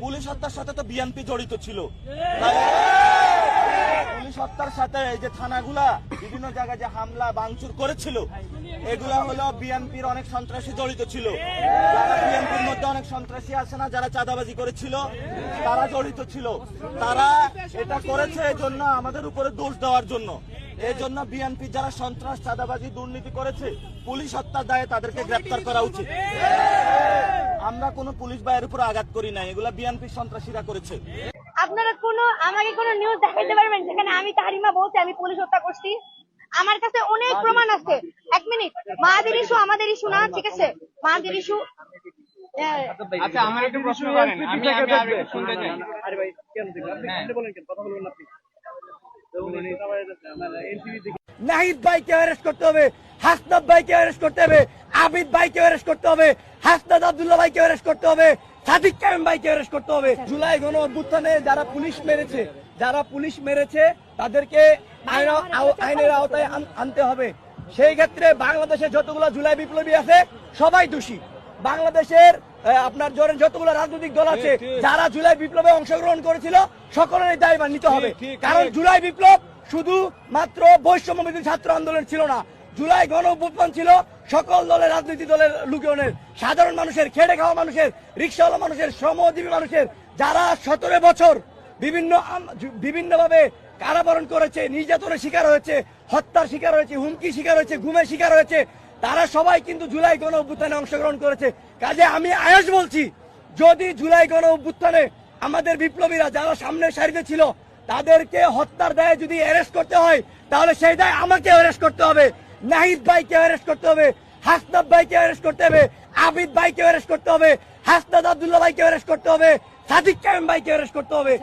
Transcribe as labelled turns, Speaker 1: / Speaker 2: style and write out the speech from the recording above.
Speaker 1: Police হত্যার সাথে তো বিএনপি জড়িত ছিল। পুলিশ হত্যার সাথে এই যে থানাগুলা বিভিন্ন জায়গায় যে হামলা ভাঙচুর করেছিল, এগুলা হলো বিএনপির অনেক সন্ত্রাসী জড়িত ছিল। যারা বিএনপির মধ্যে অনেক সন্ত্রাসী আছে না, যারা চাঁদাবাজি করেছিল, তারা জড়িত ছিল। তারা এটা করেছে এই জন্য আমাদের উপরে দোষ দেওয়ার জন্য। এই জন্য বিএনপি যারা সন্ত্রাস, চাঁদাবাজি, দুর্নীতি করেছে, পুলিশ হত্যার দায়ে তাদেরকে গ্রেপ্তার করা উচিত। আমরা কোনো পুলিশ ভাইয়ের উপর আঘাত করি নাই, এগুলা বিএনপি সন্ত্রাসীরা করেছে।
Speaker 2: আপনারা আমাকে কোনো নিউজ দেখাইতে পারবেন যেখানে আমি তাহারিমা বলছি আমি পুলিশ হত্যা করছি? আমার কাছে অনেক প্রমাণ আছে। এক মিনিট, মাহাদির ইস্যু আমাদের ইস্যু না, ঠিক আছে? মাহাদির ইস্যু।
Speaker 3: আচ্ছা, আমার একটা প্রশ্ন করেন, আমি আরেকটু শুনতে চাই।
Speaker 4: আরে ভাই কেন দেখবেন আপনি বলেন, কেন কথা বলবেন আপনি?
Speaker 5: নাহিদ ভাইকে অ্যারেস্ট করতে হবে, হাসনাত ভাইকে অ্যারেস্ট করতে হবে, আবিদ ভাইকে অ্যারেস্ট করতে হবে, হাসনাত আব্দুল্লাহ ভাইকে অ্যারেস্ট করতে হবে, সাদিক কায়েম ভাইকে অ্যারেস্ট করতে হবে। জুলাই গণ অভ্যুত্থানে যারা পুলিশ মেরেছে তাদেরকে আইনের আওতায় আনতে হবে। সেই ক্ষেত্রে বাংলাদেশে যতগুলো জুলাই বিপ্লবী আছে সবাই দোষী। বাংলাদেশের আপনার যতগুলো রাজনৈতিক দল আছে যারা জুলাই বিপ্লবে অংশগ্রহণ করেছিল সকলের দায়ভার নিতে হবে। কারণ জুলাই বিপ্লব শুধু মাত্র বৈষম্যবিরোধী ছাত্র আন্দোলন ছিল না, জুলাই গণ অভ্যুত্থান ছিল সকল দলের, রাজনীতি দলের লোকজনের, সাধারণ মানুষের, খেটে খাওয়া মানুষের, রিক্সাওয়ালা মানুষের, শ্রমজীবী মানুষের, যারা 17 বছর বিভিন্নভাবে কারাবরণ করেছে, নির্যাতনের শিকার হয়েছে, হত্যার শিকার হয়েছে, হুমকি শিকার হয়েছে, গুমের শিকার হয়েছে, তারা সবাই কিন্তু জুলাই গণ অভ্যুত্থানে অংশগ্রহণ করেছে। কাজে আমি আয়াস বলছি, যদি জুলাই গণ অভ্যুত্থানে আমাদের বিপ্লবীরা যারা সামনের সারিতে ছিল তাদেরকে হত্যার দায়ে যদি অ্যারেস্ট করতে হয়, তাহলে সেই দায় আমাকে অ্যারেস্ট করতে হবে, নাহিদ ভাইকে অ্যারেস্ট করতে হবে, হাসনাত ভাইকে অ্যারেস্ট করতে হবে, আবিদ ভাইকে অ্যারেস্ট করতে হবে, হাসনাত আব্দুল্লাহ ভাইকে অ্যারেস্ট করতে হবে, সাদিক কায়েম ভাইকে অ্যারেস্ট করতে হবে।